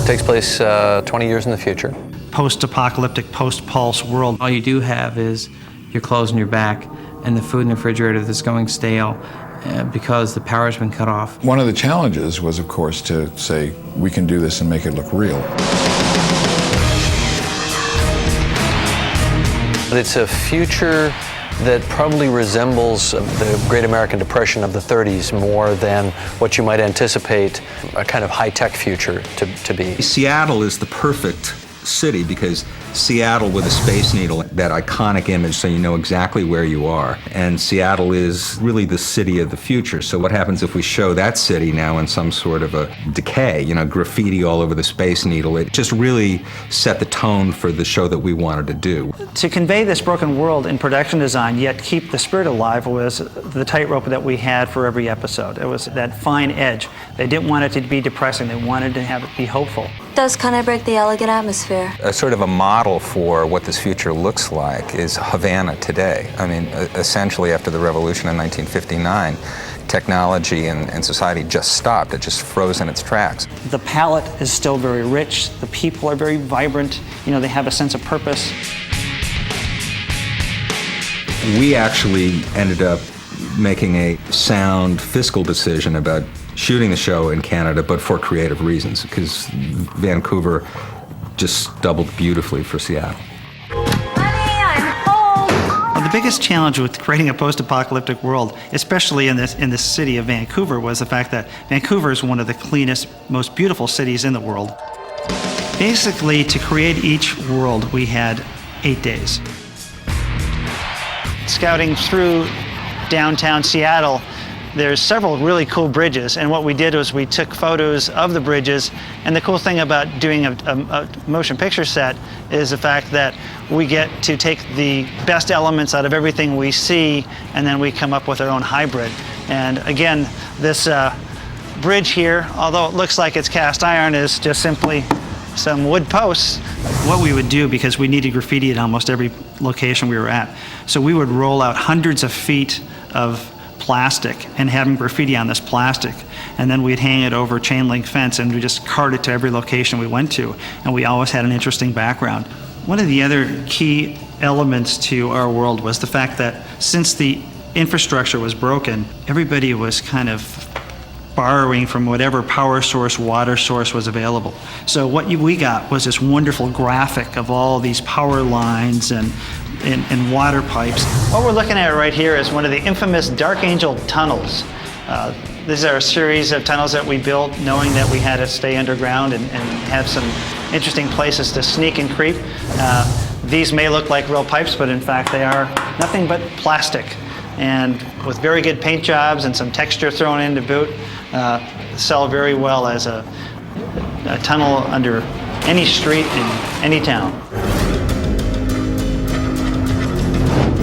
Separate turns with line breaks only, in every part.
Takes place 20 years in the future.
Post-apocalyptic, post-pulse world.
All you do have is your clothes on your back and the food in the refrigerator that's going stale because the power's been cut off.
One of the challenges was, of course, to say, we can do this and make it look real.
It's a future that probably resembles the Great American Depression of the 30s more than what you might anticipate a kind of high-tech future to be.
Seattle is the perfect city because Seattle with a Space Needle, that iconic image so you know exactly where you are. And Seattle is really the city of the future. So what happens if we show that city now in some sort of a decay, you know, graffiti all over the Space Needle? It just really set the tone for the show that we wanted to do.
To convey this broken world in production design, yet keep the spirit alive, was the tightrope that we had for every episode. It was that fine edge. They didn't want it to be depressing. They wanted to have it be hopeful.
It does kind of break the elegant atmosphere.
A sort of a model for what this future looks like is Havana today. I mean, essentially after the revolution in 1959, technology and society just stopped. It just froze in its tracks.
The palette is still very rich. The people are very vibrant. You know, they have a sense of purpose.
We actually ended up making a sound fiscal decision about shooting the show in Canada, but for creative reasons, because Vancouver just doubled beautifully for Seattle.
Honey, I'm home.
Well, the biggest challenge with creating a post-apocalyptic world, especially in the city of Vancouver, was the fact that Vancouver is one of the cleanest, most beautiful cities in the world. Basically, to create each world, we had 8 days. Scouting through downtown Seattle, there's several really cool bridges, and what we did was we took photos of the bridges, and the cool thing about doing a motion picture set is the fact that we get to take the best elements out of everything we see, and then we come up with our own hybrid. And again, this bridge here, although it looks like it's cast iron, is just simply some wood posts. What we would do, because we needed graffiti at almost every location we were at, so we would roll out hundreds of feet of plastic and have them graffiti on this plastic, and then we'd hang it over a chain link fence and we just cart it to every location we went to, and we always had an interesting background. One of the other key elements to our world was the fact that since the infrastructure was broken, everybody was kind of borrowing from whatever power source, water source was available. So what we got was this wonderful graphic of all these power lines and water pipes. What we're looking at right here is one of the infamous Dark Angel tunnels. These are a series of tunnels that we built knowing that we had to stay underground and have some interesting places to sneak and creep. These may look like real pipes, but in fact they are nothing but plastic. And with very good paint jobs and some texture thrown in to boot, sell very well as a tunnel under any street in any town.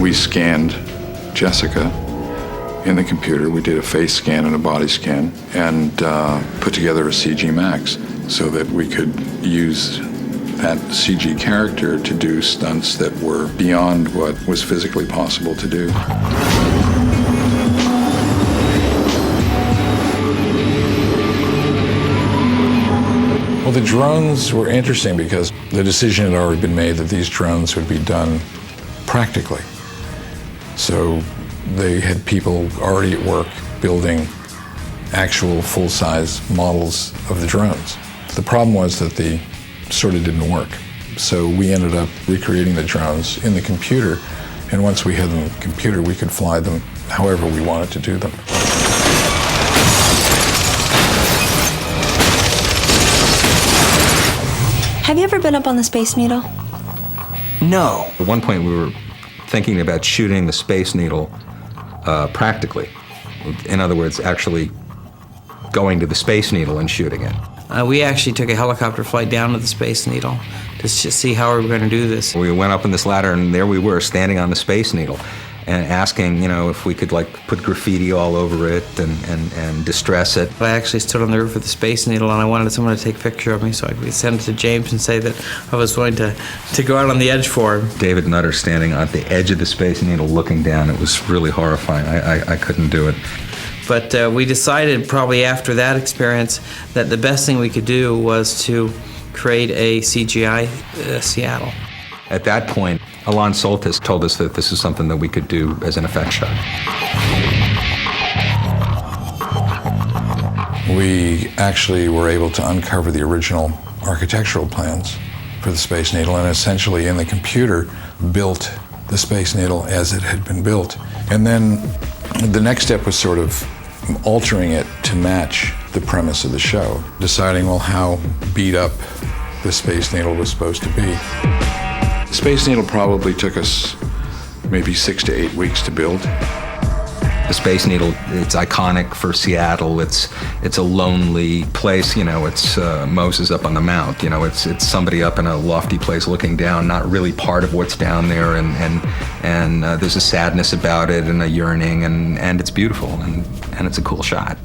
We scanned Jessica in the computer. We did a face scan and a body scan and put together a CG Max so that we could use that CG character to do stunts that were beyond what was physically possible to do. Well, the drones were interesting because the decision had already been made that these drones would be done practically. So they had people already at work building actual full-size models of the drones. The problem was that they sort of didn't work. So we ended up recreating the drones in the computer, and once we had them in the computer, we could fly them however we wanted to do them.
Have you ever been up on the Space Needle?
No. At one point we were thinking about shooting the Space Needle practically. In other words, actually going to the Space Needle and shooting it.
We actually took a helicopter flight down to the Space Needle to see how we were going to do this.
We went up on this ladder, and there we were standing on the Space Needle and asking, you know, if we could like put graffiti all over it and distress it.
I actually stood on the roof of the Space Needle, and I wanted someone to take a picture of me so I could send it to James and say that I was willing to go out on the edge for him.
David Nutter standing at the edge of the Space Needle looking down. It was really horrifying. I couldn't do it.
But we decided probably after that experience that the best thing we could do was to create a CGI Seattle.
At that point, Alon Soltis told us that this is something that we could do as an effect shot.
We actually were able to uncover the original architectural plans for the Space Needle, and essentially in the computer built the Space Needle as it had been built. And then the next step was sort of altering it to match the premise of the show, deciding, well, how beat up the Space Needle was supposed to be. The Space Needle probably took us maybe 6 to 8 weeks to build.
The Space Needle, it's iconic for Seattle. It's a lonely place, you know, it's Moses up on the mount, you know, it's somebody up in a lofty place looking down, not really part of what's down there, and there's a sadness about it and a yearning, and it's beautiful, and it's a cool shot.